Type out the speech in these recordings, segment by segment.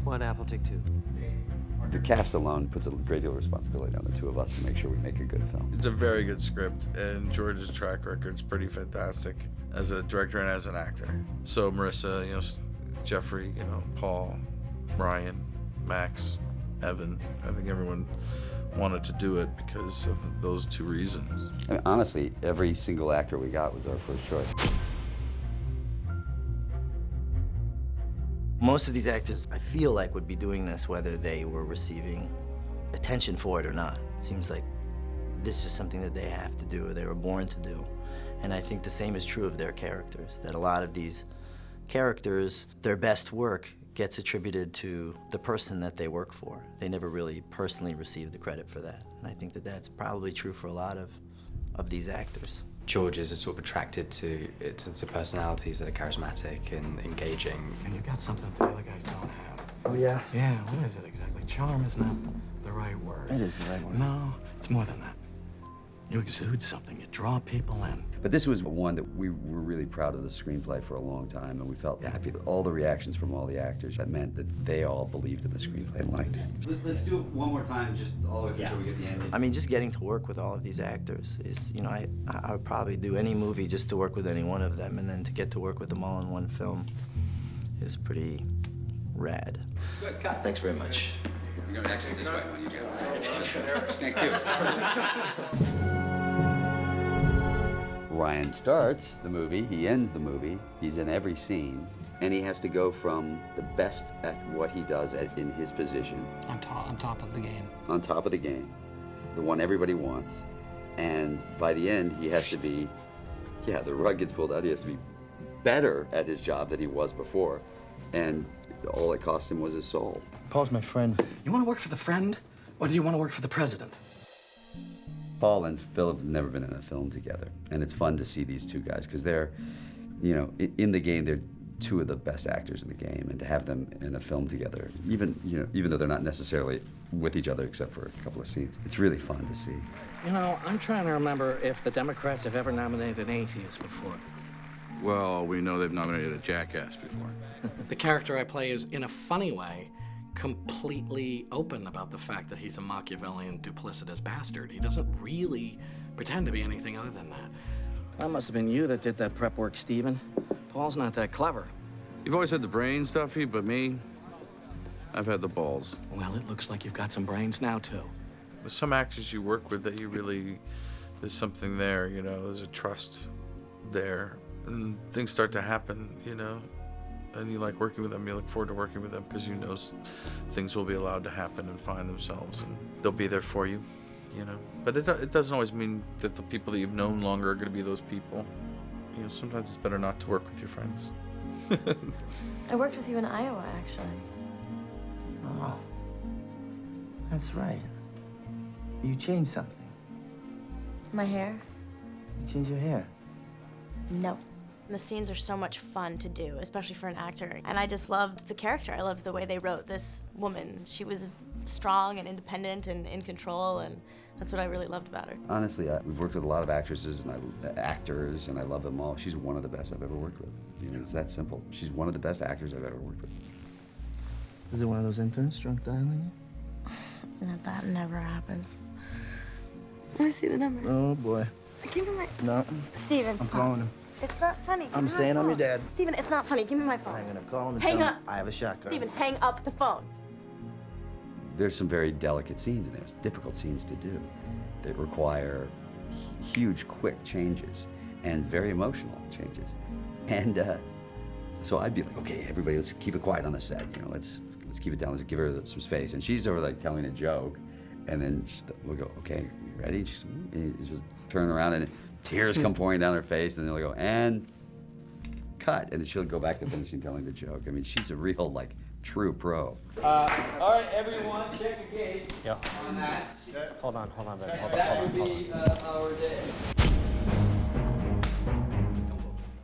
One apple, take two. The cast alone puts a great deal of responsibility on the two of us to make sure we make a good film. It's a very good script, and George's track record's pretty fantastic as a director and as an actor. So Marissa, Jeffrey, Paul, Ryan, Max, Evan, I think everyone wanted to do it because of those two reasons. I mean, honestly, every single actor we got was our first choice. Most of these actors, I feel like, would be doing this whether they were receiving attention for it or not. It seems like this is something that they have to do or they were born to do. And I think the same is true of their characters, that a lot of these characters, their best work gets attributed to the person that they work for. They never really personally receive the credit for that. And I think that that's probably true for a lot of these actors. George is sort of attracted to personalities that are charismatic and engaging. And you've got something the other guys don't have. Oh, yeah? Yeah, what is it exactly? Charm is not the right word. It is the right word. No, it's more than that. You exude something, you draw people in. But this was one that we were really proud of the screenplay for a long time, and we felt happy that all the reactions from all the actors, that meant that they all believed in the screenplay and liked it. Let's do it one more time, just all the way through so we get the ending. I mean, just getting to work with all of these actors is, I would probably do any movie just to work with any one of them, and then to get to work with them all in one film is pretty rad. Good, cut. Thanks very much. You're going to exit this way when you get Thank you. Ryan starts the movie, he ends the movie, he's in every scene, and he has to go from the best at what he does in his position. On top of the game. On top of the game, the one everybody wants, and by the end he has to be, the rug gets pulled out, he has to be better at his job than he was before, and all it cost him was his soul. Paul's my friend. You want to work for the friend, or do you want to work for the president? Paul and Phil have never been in a film together, and it's fun to see these two guys because they're, in the game, they're two of the best actors in the game, and to have them in a film together, even though they're not necessarily with each other except for a couple of scenes, it's really fun to see. I'm trying to remember if the Democrats have ever nominated an atheist before. Well, we know they've nominated a jackass before. The character I play is, in a funny way, completely open about the fact that he's a Machiavellian, duplicitous bastard. He doesn't really pretend to be anything other than that. That must have been you that did that prep work, Stephen. Paul's not that clever. You've always had the brains, Duffy, but me, I've had the balls. Well, it looks like you've got some brains now, too. There's some actors you work with that you really, there's something there, there's a trust there. And things start to happen, and you like working with them, you look forward to working with them because things will be allowed to happen and find themselves, and they'll be there for you, But it doesn't always mean that the people that you've known longer are going to be those people. Sometimes it's better not to work with your friends. I worked with you in Iowa, actually. Oh, that's right. You changed something. My hair? You changed your hair. No. The scenes are so much fun to do, especially for an actor. And I just loved the character. I loved the way they wrote this woman. She was strong and independent and in control, and that's what I really loved about her. Honestly, we've worked with a lot of actresses and actors, and I love them all. She's one of the best I've ever worked with. It's that simple. She's one of the best actors I've ever worked with. Is it one of those interns drunk dialing No, that never happens. Let me see the number. Oh, boy. Give me my... No. Steven, I'm stop. calling him. It's not funny. I'm saying I'm your dad. Steven, it's not funny. Give me my phone. I'm gonna call him and Hang tell up. him I have a shotgun. Steven, hang up the phone. There's some very delicate scenes in there, difficult scenes to do that require huge, quick changes and very emotional changes. And so I'd be like, okay, everybody, let's keep it quiet on the set. Let's keep it down. Let's give her some space. And she's over like telling a joke, and then we'll go, okay, you ready? And she'll turn around and tears come pouring down her face, and then they'll go, and cut. And then she'll go back to finishing telling the joke. I mean, she's a real, true pro. All right, everyone, check the gates on that. Hold on, baby. That will be our day.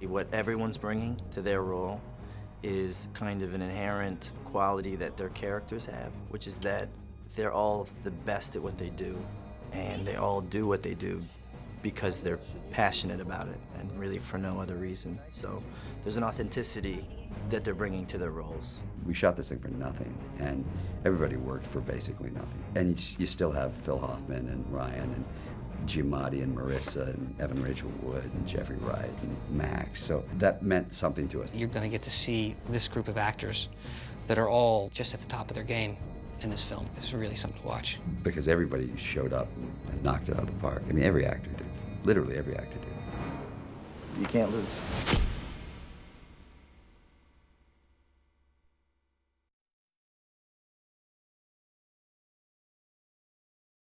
What everyone's bringing to their role is kind of an inherent quality that their characters have, which is that they're all the best at what they do, and they all do what they do because they're passionate about it and really for no other reason. So there's an authenticity that they're bringing to their roles. We shot this thing for nothing, and everybody worked for basically nothing. And you still have Phil Hoffman and Ryan and Giamatti and Marissa and Evan Rachel Wood and Jeffrey Wright and Max. So that meant something to us. You're going to get to see this group of actors that are all just at the top of their game in this film. It's really something to watch. Because everybody showed up and knocked it out of the park. I mean, every actor did. Literally every actor did. You can't lose.